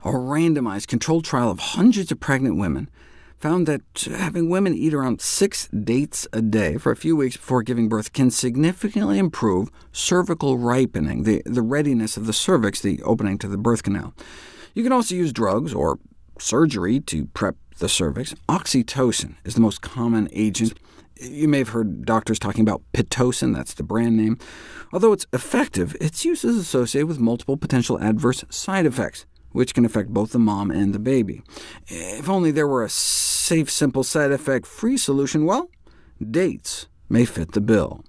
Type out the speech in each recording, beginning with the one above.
A randomized controlled trial of hundreds of pregnant women found that having women eat around 6 dates a day for a few weeks before giving birth can significantly improve cervical ripening, the readiness of the cervix, the opening to the birth canal. You can also use drugs or surgery to prep the cervix. Oxytocin is the most common agent. You may have heard doctors talking about Pitocin, that's the brand name. Although it's effective, its use is associated with multiple potential adverse side effects, which can affect both the mom and the baby. If only there were a safe, simple, side effect-free solution, well, dates may fit the bill.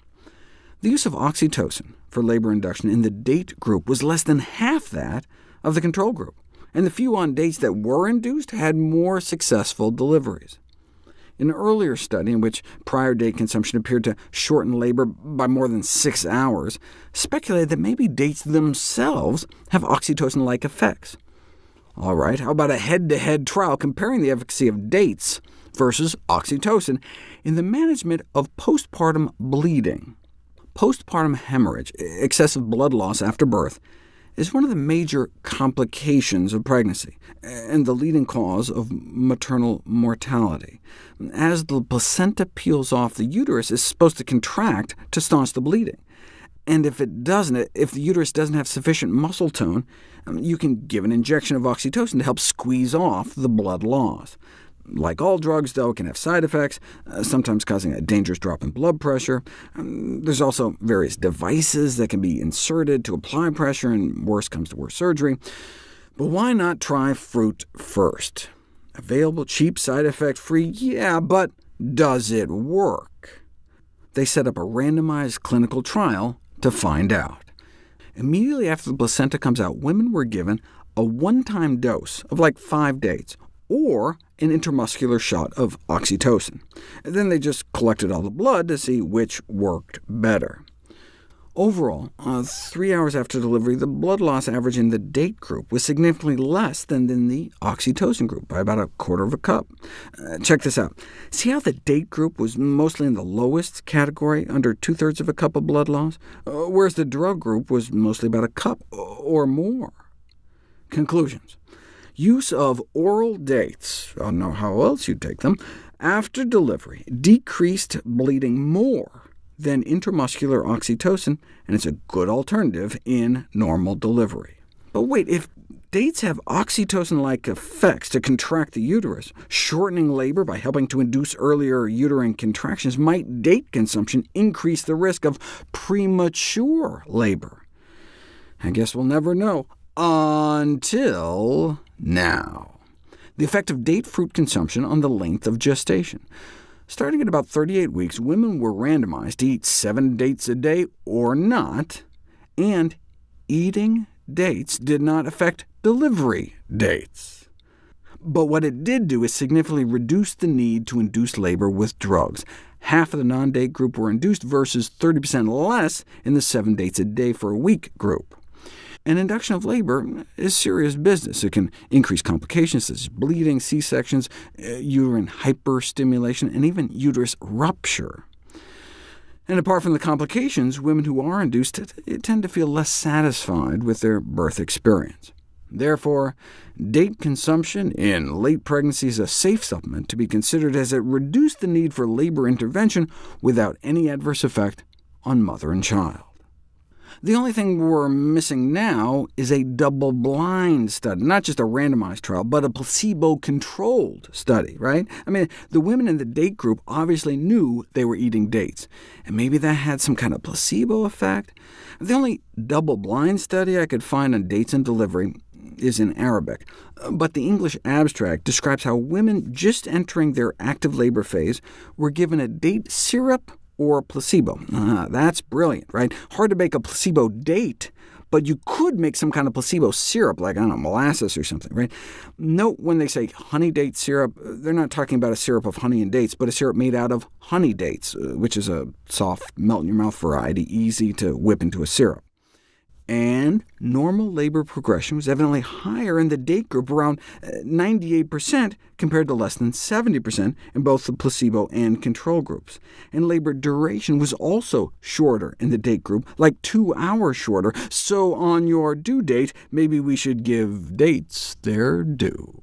The use of oxytocin for labor induction in the date group was less than half that of the control group, and the few on dates that were induced had more successful deliveries. An earlier study, in which prior date consumption appeared to shorten labor by more than 6 hours, speculated that maybe dates themselves have oxytocin-like effects. All right, how about a head-to-head trial comparing the efficacy of dates versus oxytocin in the management of postpartum bleeding? Postpartum hemorrhage, excessive blood loss after birth, is one of the major complications of pregnancy, and the leading cause of maternal mortality. As the placenta peels off, the uterus is supposed to contract to staunch the bleeding. And if the uterus doesn't have sufficient muscle tone, you can give an injection of oxytocin to help squeeze off the blood loss. Like all drugs, though, it can have side effects, sometimes causing a dangerous drop in blood pressure. There's also various devices that can be inserted to apply pressure, and worse comes to worse surgery. But why not try fruit first? Available, cheap, side effect-free, yeah, but does it work? They set up a randomized clinical trial to find out. Immediately after the placenta comes out, women were given a one-time dose of like 5 dates, or an intramuscular shot of oxytocin. Then they just collected all the blood to see which worked better. Overall, 3 hours after delivery, the blood loss average in the date group was significantly less than in the oxytocin group, by about 1/4 cup. Check this out. See how the date group was mostly in the lowest category, under 2/3 of a cup of blood loss, whereas the drug group was mostly about a cup or more. Conclusions. Use of oral dates, I don't know how else you'd take them, after delivery decreased bleeding more than intramuscular oxytocin, and it's a good alternative in normal delivery. But wait, if dates have oxytocin-like effects to contract the uterus, shortening labor by helping to induce earlier uterine contractions, might date consumption increase the risk of premature labor? I guess we'll never know, until now. The effect of date fruit consumption on the length of gestation. Starting at about 38 weeks, women were randomized to eat 7 dates a day or not, and eating dates did not affect delivery dates. But what it did do is significantly reduce the need to induce labor with drugs. Half of the non-date group were induced versus 30% less in the 7 dates a day for a week group. And induction of labor is serious business. It can increase complications such as bleeding, C-sections, uterine hyperstimulation, and even uterus rupture. And apart from the complications, women who are induced tend to feel less satisfied with their birth experience. Therefore, date consumption in late pregnancy is a safe supplement to be considered, as it reduced the need for labor intervention without any adverse effect on mother and child. The only thing we're missing now is a double-blind study, not just a randomized trial, but a placebo-controlled study, right? I mean, the women in the date group obviously knew they were eating dates, and maybe that had some kind of placebo effect. The only double-blind study I could find on dates and delivery is in Arabic, but the English abstract describes how women just entering their active labor phase were given a date syrup or placebo. That's brilliant, right? Hard to make a placebo date, but you could make some kind of placebo syrup, like, I don't know, molasses or something, right? Note when they say honey date syrup, they're not talking about a syrup of honey and dates, but a syrup made out of honey dates, which is a soft, melt-in-your-mouth variety, easy to whip into a syrup. And normal labor progression was evidently higher in the date group, around 98%, compared to less than 70% in both the placebo and control groups. And labor duration was also shorter in the date group, like 2 hours shorter. So on your due date, maybe we should give dates their due.